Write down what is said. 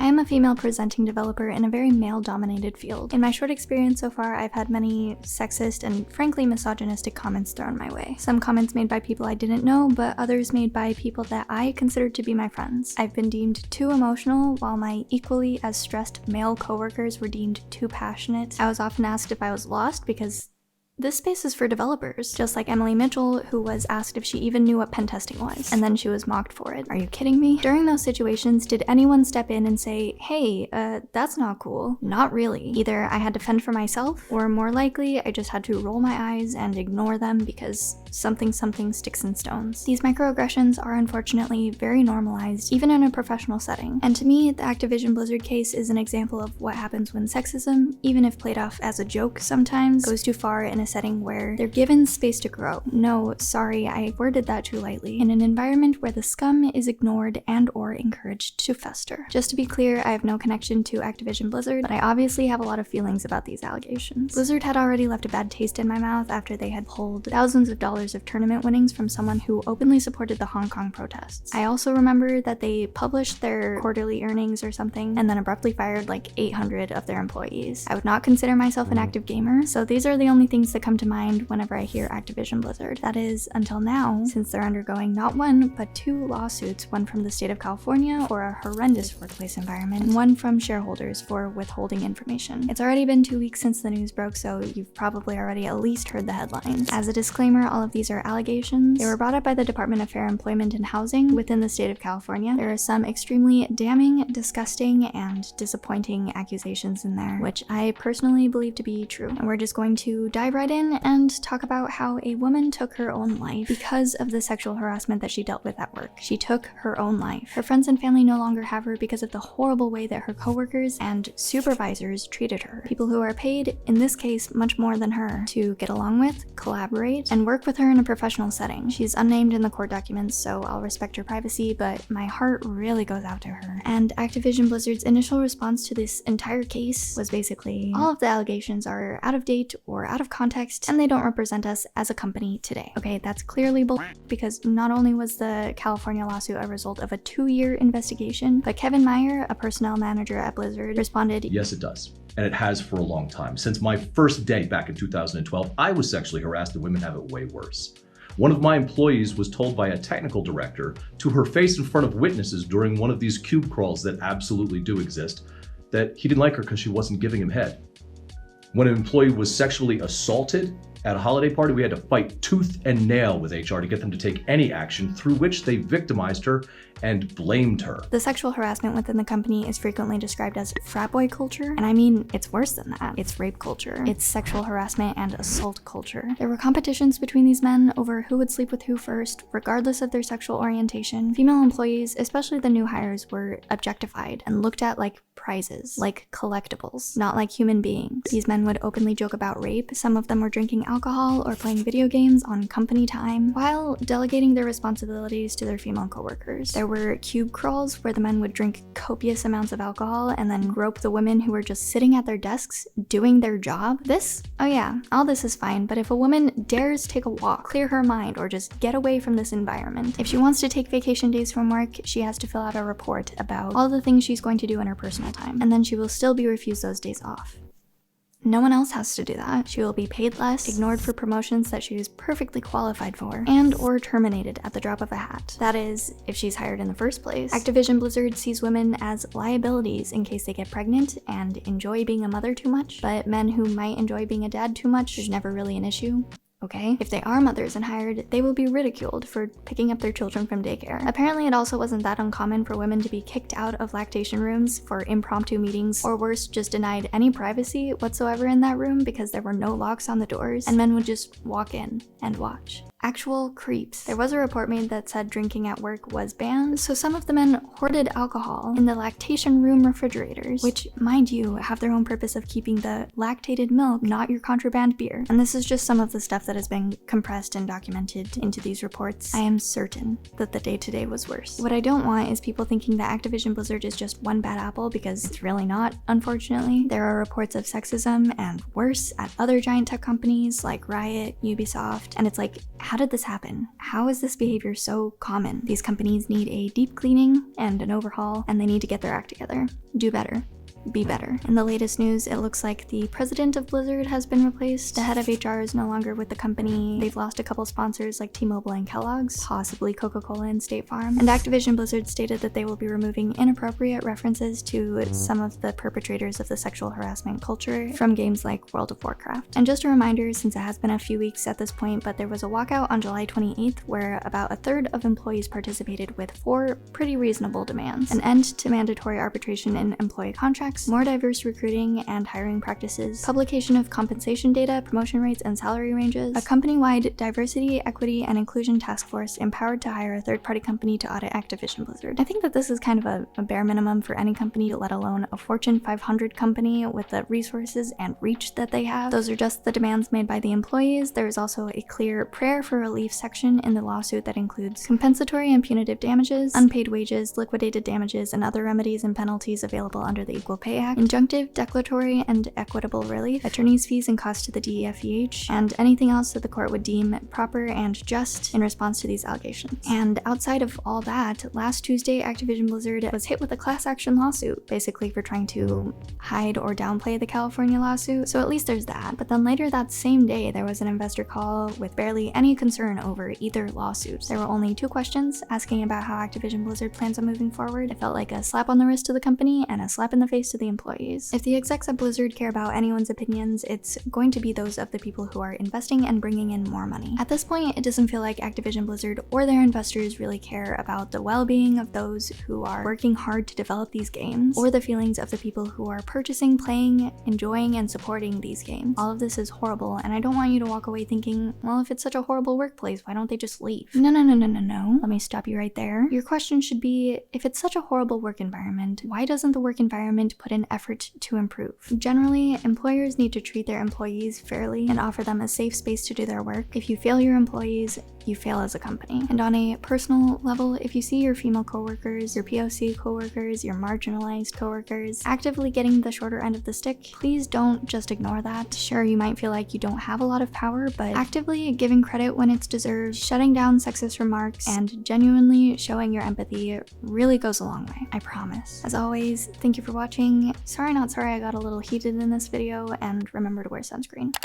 am a female presenting developer in a very male-dominated field. In my short experience so far, I've had many sexist and frankly misogynistic comments thrown my way. Some comments made by people I didn't know, but others made by people that I considered to be my friends. I've been deemed too emotional, while my equally as stressed male coworkers were deemed too passionate. I was often asked if I was lost because this space is for developers, just like Emily Mitchell, who was asked if she even knew what pen testing was, and then she was mocked for it. Are you kidding me? During those situations, did anyone step in and say, hey, that's not cool? Not really. Either I had to fend for myself, or more likely, I just had to roll my eyes and ignore them because something sticks and stones. These microaggressions are unfortunately very normalized, even in a professional setting. And to me, the Activision Blizzard case is an example of what happens when sexism, even if played off as a joke sometimes, goes too far in a setting where they're given space to grow. No, sorry, I worded that too lightly. In an environment where the scum is ignored and or encouraged to fester. Just to be clear, I have no connection to Activision Blizzard, but I obviously have a lot of feelings about these allegations. Blizzard had already left a bad taste in my mouth after they had pulled thousands of dollars of tournament winnings from someone who openly supported the Hong Kong protests. I also remember that they published their quarterly earnings or something and then abruptly fired like 800 of their employees. I would not consider myself an active gamer, so these are the only things that come to mind whenever I hear Activision Blizzard. That is, until now, since they're undergoing not one, but 2 lawsuits, one from the state of California for a horrendous workplace environment, and one from shareholders for withholding information. It's already been 2 weeks since the news broke, so you've probably already at least heard the headlines. As a disclaimer, all of these are allegations. They were brought up by the Department of Fair Employment and Housing within the state of California. There are some extremely damning, disgusting, and disappointing accusations in there, which I personally believe to be true. And we're just going to dive right in and talk about how a woman took her own life because of the sexual harassment that she dealt with at work. She took her own life. Her friends and family no longer have her because of the horrible way that her coworkers and supervisors treated her. People who are paid, in this case, much more than her, to get along with, collaborate, and work with her in a professional setting. She's unnamed in the court documents, so I'll respect her privacy, but my heart really goes out to her. And Activision Blizzard's initial response to this entire case was basically, all of the allegations are out of date or out of context, and they don't represent us as a company today. Okay, that's clearly bull, because not only was the California lawsuit a result of a 2-year investigation, but Kevin Meyer, a personnel manager at Blizzard, responded, yes, it does. And it has for a long time. Since my first day back in 2012, I was sexually harassed and women have it way worse. One of my employees was told by a technical director to her face in front of witnesses during one of these cube crawls that absolutely do exist, that he didn't like her because she wasn't giving him head. When an employee was sexually assaulted at a holiday party, we had to fight tooth and nail with HR to get them to take any action, through which they victimized her and blamed her. The sexual harassment within the company is frequently described as frat boy culture, and I mean, it's worse than that. It's rape culture. It's sexual harassment and assault culture. There were competitions between these men over who would sleep with who first, regardless of their sexual orientation. Female employees, especially the new hires, were objectified and looked at like prizes, like collectibles, not like human beings. These men would openly joke about rape. Some of them were drinking alcohol or playing video games on company time, while delegating their responsibilities to their female coworkers. There were cube crawls where the men would drink copious amounts of alcohol and then grope the women who were just sitting at their desks doing their job. Oh yeah, all this is fine, but if a woman dares take a walk, clear her mind, or just get away from this environment, if she wants to take vacation days from work, she has to fill out a report about all the things she's going to do in her personal time, and then she will still be refused those days off. No one else has to do that. She will be paid less, ignored for promotions that she is perfectly qualified for, and or terminated at the drop of a hat. That is, if she's hired in the first place. Activision Blizzard sees women as liabilities in case they get pregnant and enjoy being a mother too much, but men who might enjoy being a dad too much is never really an issue. Okay? If they are mothers and hired, they will be ridiculed for picking up their children from daycare. Apparently, it also wasn't that uncommon for women to be kicked out of lactation rooms for impromptu meetings, or worse, just denied any privacy whatsoever in that room because there were no locks on the doors, and men would just walk in and watch. Actual creeps. There was a report made that said drinking at work was banned, so some of the men hoarded alcohol in the lactation room refrigerators, which, mind you, have their own purpose of keeping the lactated milk, not your contraband beer. And this is just some of the stuff that has been compressed and documented into these reports. I am certain that the day-to-day was worse. What I don't want is people thinking that Activision Blizzard is just one bad apple, because it's really not, unfortunately. There are reports of sexism and worse at other giant tech companies like Riot, Ubisoft, and it's like, How did this happen? How is this behavior so common? These companies need a deep cleaning and an overhaul, and they need to get their act together. Do better. Be better. In the latest news, it looks like the president of Blizzard has been replaced. The head of HR is no longer with the company. They've lost a couple sponsors like T-Mobile and Kellogg's, possibly Coca-Cola and State Farm. And Activision Blizzard stated that they will be removing inappropriate references to some of the perpetrators of the sexual harassment culture from games like World of Warcraft. And just a reminder, since it has been a few weeks at this point, but there was a walkout on July 28th where about a third of employees participated with 4 pretty reasonable demands: an end to mandatory arbitration in employee contracts, more diverse recruiting and hiring practices, publication of compensation data, promotion rates, and salary ranges, a company-wide diversity, equity, and inclusion task force empowered to hire a third-party company to audit Activision Blizzard. I think that this is kind of a bare minimum for any company, let alone a Fortune 500 company with the resources and reach that they have. Those are just the demands made by the employees. There is also a clear prayer for relief section in the lawsuit that includes compensatory and punitive damages, unpaid wages, liquidated damages, and other remedies and penalties available under the Equal Pay Act, injunctive, declaratory, and equitable relief, attorney's fees and costs to the DEFEH, and anything else that the court would deem proper and just in response to these allegations. And outside of all that, last Tuesday, Activision Blizzard was hit with a class action lawsuit, basically for trying to hide or downplay the California lawsuit, so at least there's that. But then later that same day, there was an investor call with barely any concern over either lawsuit. There were only 2 questions asking about how Activision Blizzard plans on moving forward. It felt like a slap on the wrist to the company and a slap in the face to the employees. If the execs at Blizzard care about anyone's opinions, it's going to be those of the people who are investing and bringing in more money. At this point, it doesn't feel like Activision Blizzard or their investors really care about the well-being of those who are working hard to develop these games, or the feelings of the people who are purchasing, playing, enjoying, and supporting these games. All of this is horrible, and I don't want you to walk away thinking, well, if it's such a horrible workplace, why don't they just leave? No. Let me stop you right there. Your question should be, if it's such a horrible work environment, why doesn't the work environment put in effort to improve? Generally, employers need to treat their employees fairly and offer them a safe space to do their work. If you fail your employees, you fail as a company. And on a personal level, if you see your female coworkers, your POC coworkers, your marginalized coworkers actively getting the shorter end of the stick, please don't just ignore that. Sure, you might feel like you don't have a lot of power, but actively giving credit when it's deserved, shutting down sexist remarks, and genuinely showing your empathy really goes a long way. I promise. As always, thank you for watching. Sorry not sorry I got a little heated in this video, and remember to wear sunscreen.